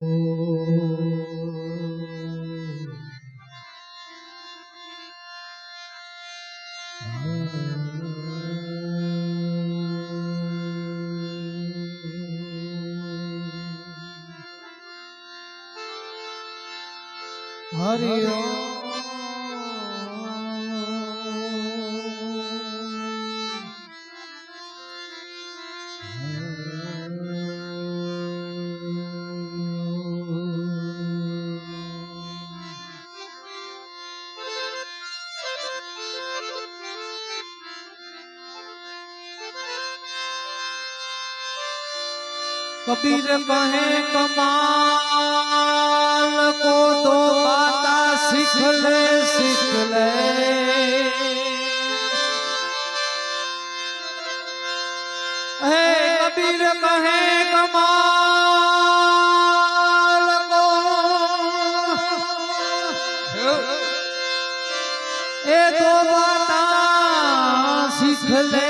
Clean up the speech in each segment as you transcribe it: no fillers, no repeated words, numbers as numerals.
હરિ कबीर कहे कमाल को दो बाता सीख ले हे कबीर कहे कमाल को ए दो बाता सीख ले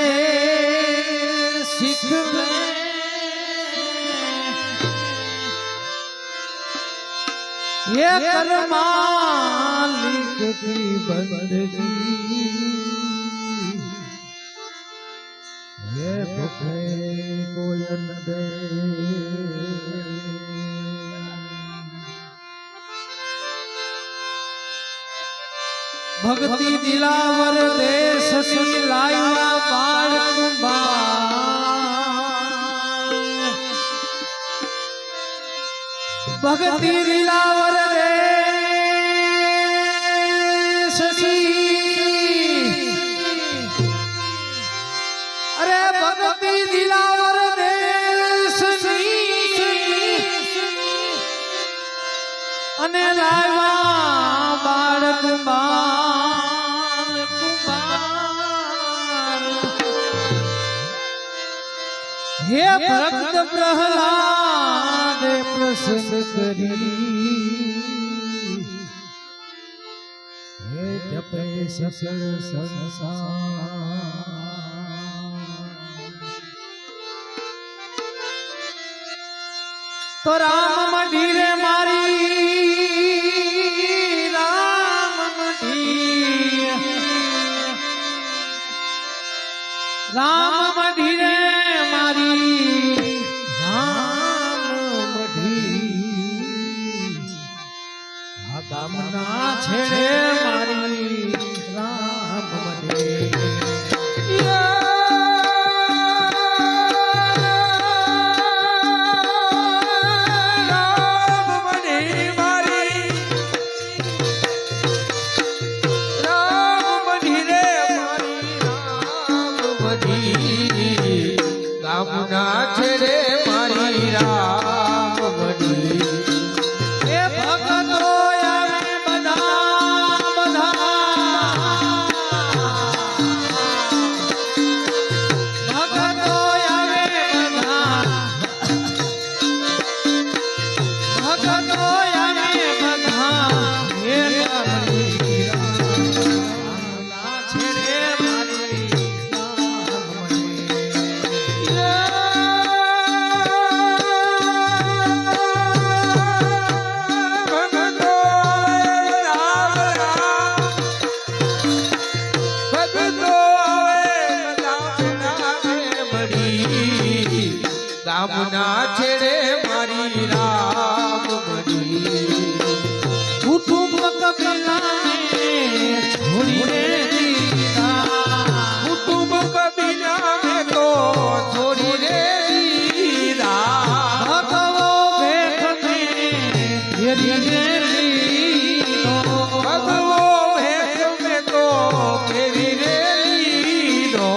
ये कर मालिक की बंदगी, ये भूखे को न दे। भक्ति दिलावर देश सी लाया बाण भक्ति दिलावर देश सी अरे भक्ति दिलावर देश सी अने लावा बाळक हे भक्त प्रहलाद प्रसन्न करी हे जपे सकल संसार तो राम मढ़ीरे मारी राम मढ़ीरे मारी गामना छेड़े मारी राम मढ़े गामना छेड़े मारी राम मढ़ी गामना छेड़े मारी राम मढ़ी कुटुंब कबीला में छोड़ी रे दीदा कुटुंब कबीला में तो छोड़ी रे दीदा भगवो भेख में घेरी रे लीधो भगवो भेख में तो घेरी रे लीधो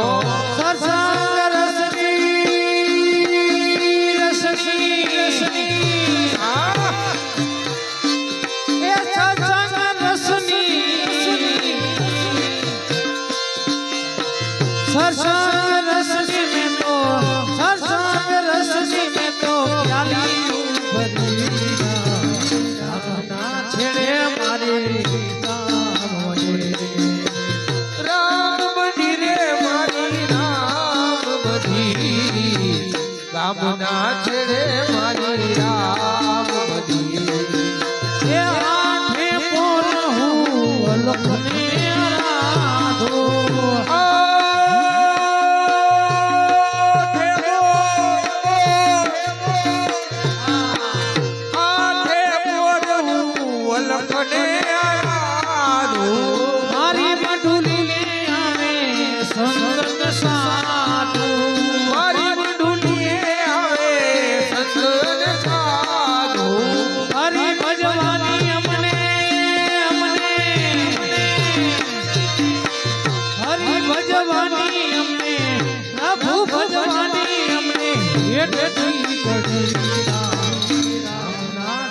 सरसंग रसनी में तो प्याली भरी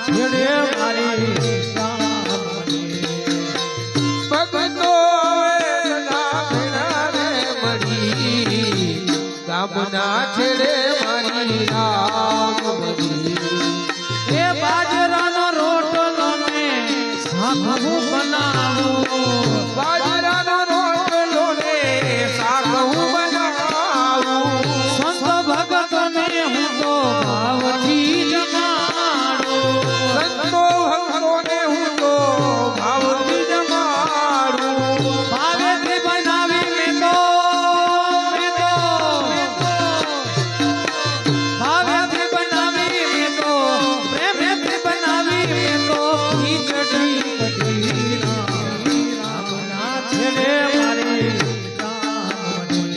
છેડે મારી રામની ભગતો ના ભેળા રે મળી ગામના છેડે મારી રામની એ બાજરાનો રોટલો ને શાકું બનાવું બાજરાનો રોટલો ને શાક હું બનાવું સંત ભગતને હું તો ભાવથી જમાડું સંતો ભક્તોને હું તો ભાવથી જમાડું ભાવેથી બનાવી મેં તો ભાવેથી બનાવી મેં તો પ્રેમેથી બનાવી મેં તો ખીચડી કઢી રામના છેડે મારી રામની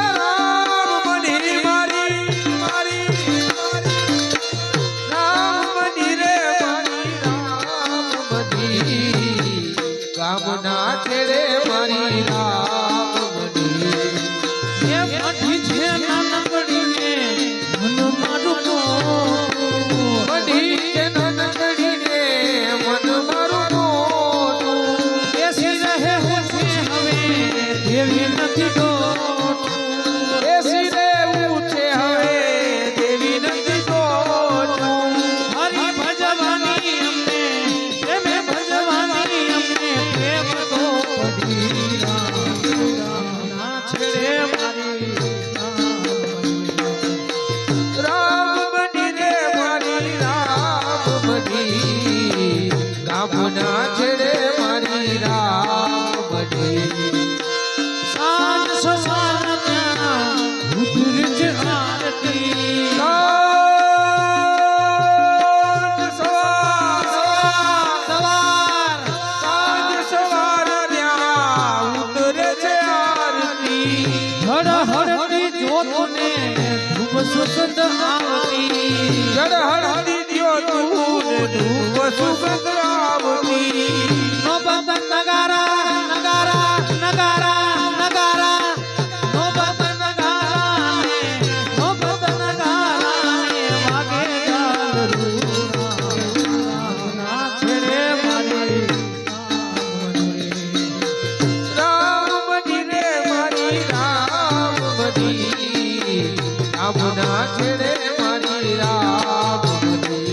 રામની મારી મારી રામની રે મારી રામની ગામના છેડે મારી રામની એ મઠી છે નાનકડીને મન મારું મોટું. બધી છે નાનકડીને મન મારું મોટું બેસી રહે હું છે હવે દેવી નથી દોઠું. બેસી રહેવું છે હવે દેવી નથી દોડું હરી ભજવાની અમને પ્રેમે ભજવાની અમને પ્રેમ તો પડી રામના છેડે મારી રામ બની રે મારી રામ બની ગામના છેડે મારી રામ બની સાંજ સવાર ત્યાં ઉતરજ આરતી સાંજ સવાર સવાર સાંજ સવાર ત્યાં ઉતરે છે આરતી હળહળતી જ્યોતને ધૂપ સુગંધ આવતી જળહળતી જ્યોતું ને ધૂપ સુગંધ આવતી નોબત નગારા નગારા નગારા નગારા નોબત નગારા ને નોબત નગારા ને વાગે રામના છેડે મારી રામ બની રે મારી રામ બની ગામના છેડે મારી રામ બની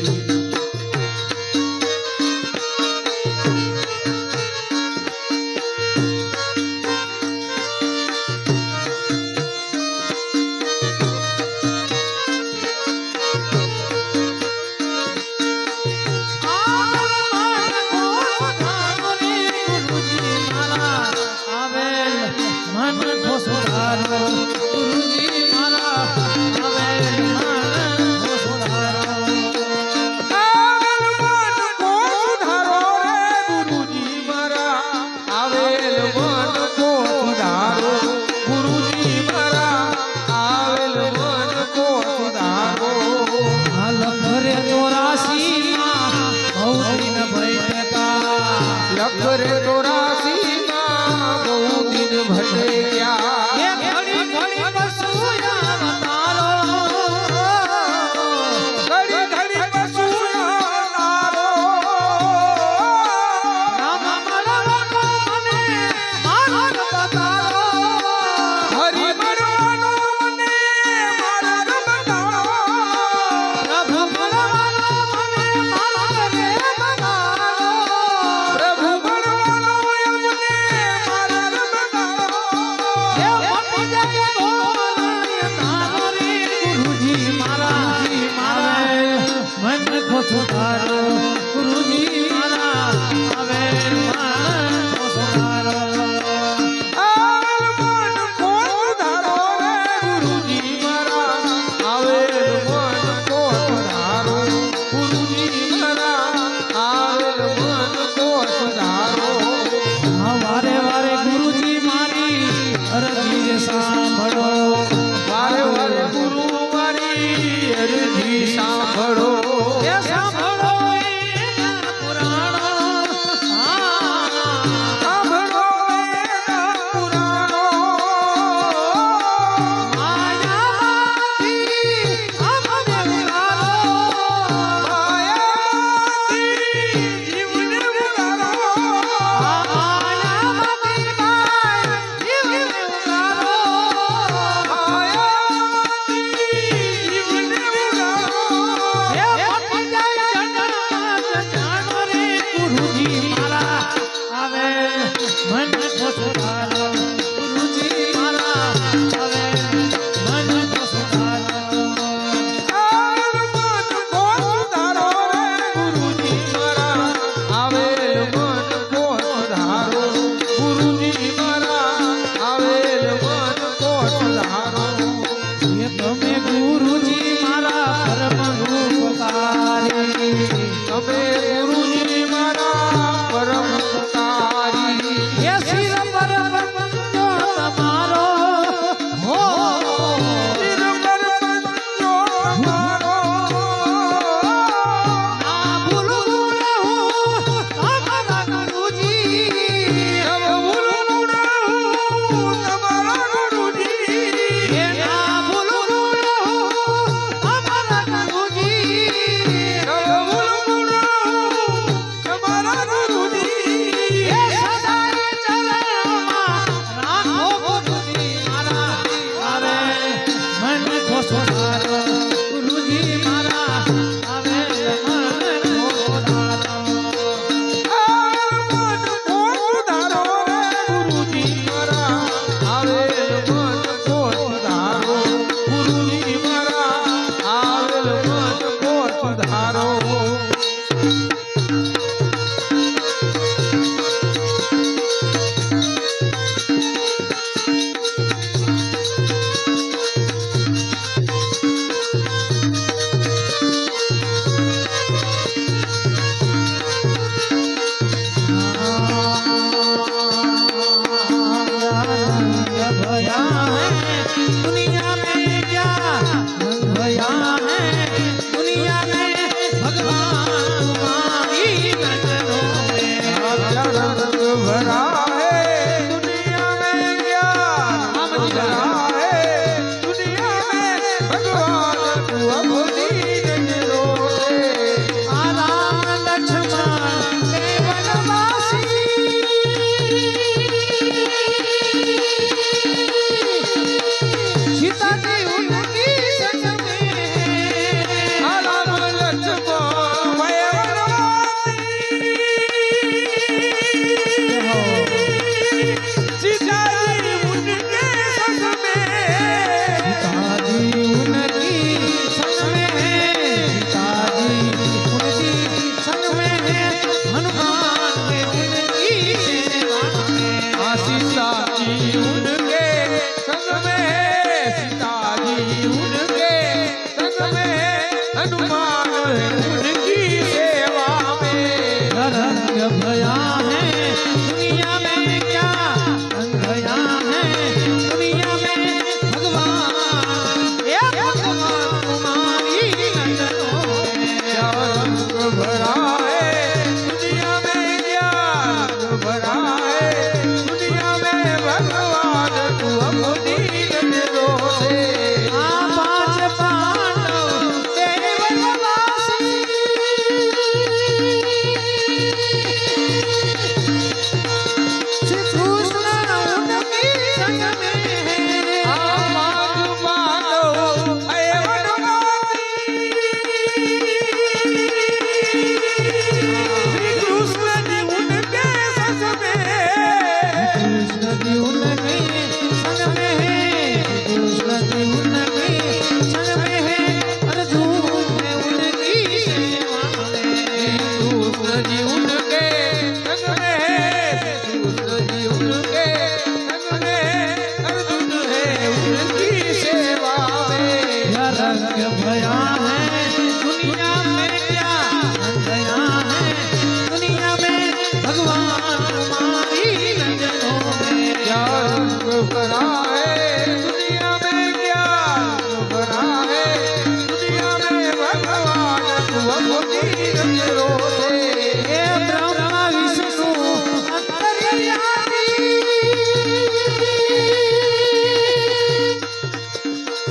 લખરે ચોરાસી માં બહુ દિન ભટક્યા ઘડી ઘડી પશુયા તારો હરી મળવાનો મને માર્ગ બતાવો પ્રભુ મળવાનો એમને માર્ગ બતાવો તારો ગુરુજી મારા આવે આવેલ મન કોણ ધારો રે ગુરુજી મારા આવેલ મન કોણ ધારો ગુરુજી મારા આવેલ મન કોણ ધારો વારે વારે ગુરુજી મારી અરજી સાંભળો વારે વારે ગુરુ મારી અરજી સાંભળો એ સાંભળો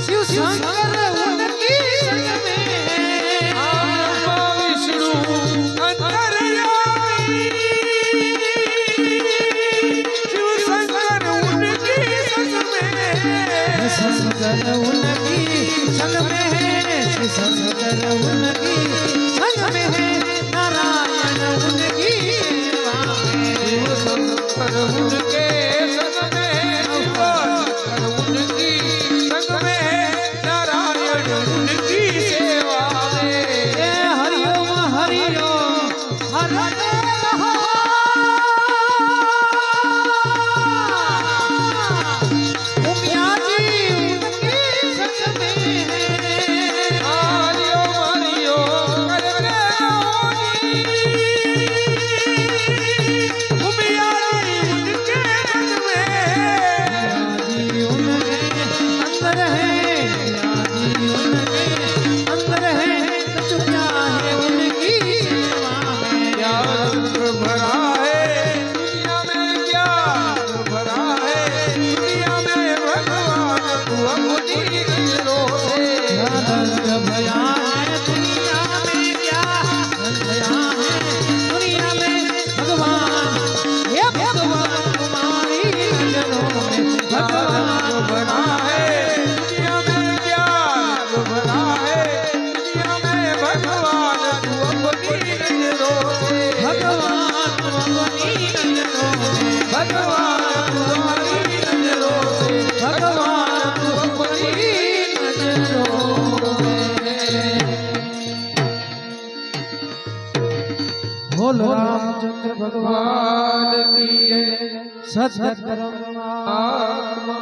शिव शंकर उनकी संग में ब्रह्मा विष्णु अंतर्यामी शिव शंकर उनकी संग में शंकर उनकी संग में है शिव शंकर उनकी संग में है नारायण उनकी सेवा में शिव शंकर उनके संग में शिव शंकर उनकी संग में नारायण उनकी सेवा में ए हरिओम हरिओम हरे उमिया जी उनकी संग में है हरिओ हरिओ करते रहोगी उमिया जी उनके संग में जी उनके अंदर है जी उनके अंदर है चुप चाहे उनकी सेवा में क्या रंग भरा है दुनिया में क्या रंग भरा है दुनिया में भगवान तू अपनी नजरों से रंग भया है दुनिया में क्या रंग भया है दुनिया में भगवान ये भगवान तुम्हारी नजरों में भगवान भरा है दुनिया में क्या रंग भरा है दुनिया में भगवान तू अपनी नजरों से भगवान अपनी नजरों में भगवान तुम्हारी नजरों से भगवान अपनी नजरों में बोलो रामचंद्र भगवान भगवान की जय सत सत कर्म आत्मा